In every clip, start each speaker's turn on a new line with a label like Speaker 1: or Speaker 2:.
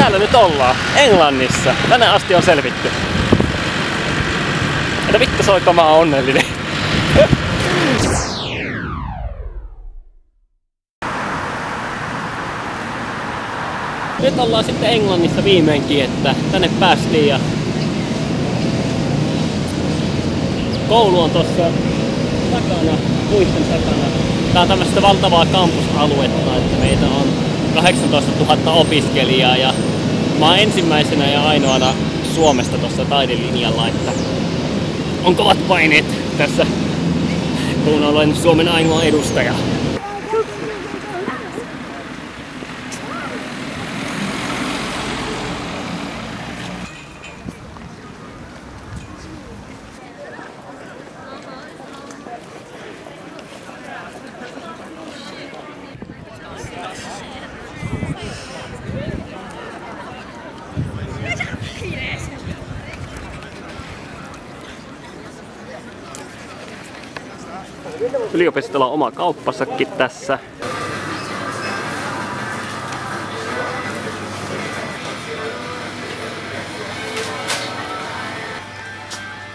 Speaker 1: täällä nyt ollaan, Englannissa. Tänne asti on selvitty. Että vittu soiko mä oon onnellinen. Nyt ollaan sitten Englannissa viimeinkin, että tänne päästiin ja koulu on tossa takana, puitten takana. Tää on tämmöistä valtavaa kampusaluetta, että meitä on 18 000 opiskelijaa ja mä oon ensimmäisenä ja ainoana Suomesta tuossa taidelinjalla, että on kovat paineet tässä, kun olen Suomen ainoa edustaja. Yliopistolla on oma kauppasakki tässä.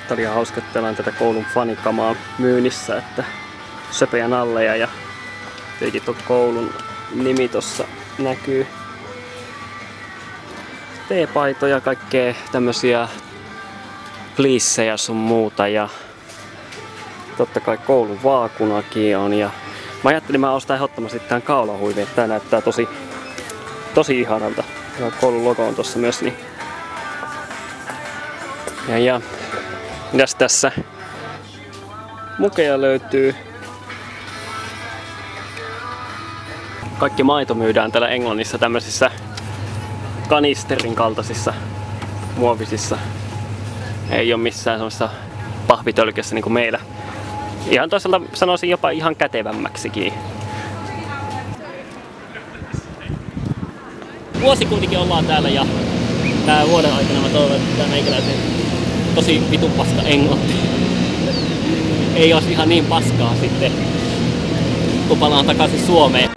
Speaker 1: Tää oli ihan hauska, että täällä on tätä koulun fanikamaa myynnissä, että söpöjä nalleja ja tietenkin tuo koulun nimi tossa näkyy. Teepaitoja, kaikkea tämmösiä fleecejä sun muuta ja totta kai koulun vaakunakin on ja mä ajattelin, mä ostan ehdottomasti tämän kaulahuivin, että tää näyttää tosi ihanalta. Ja koulun logo on tossa myös, niin. Ja mitäs tässä? Mukeja löytyy. Kaikki maito myydään täällä Englannissa tämmöisissä kanisterin kaltaisissa muovisissa. Ei oo missään semmoisessa pahvitölkissä niin kuin meillä. Ihan toisaalta sanoisin jopa ihan kätevämmäksikin. Vuosi kuitenkin ollaan täällä ja tää vuoden aikana mä toivon, että tää meikäläisen tosi vitun paska englanti ei olisi ihan niin paskaa sitten, kun palaan takaisin Suomeen.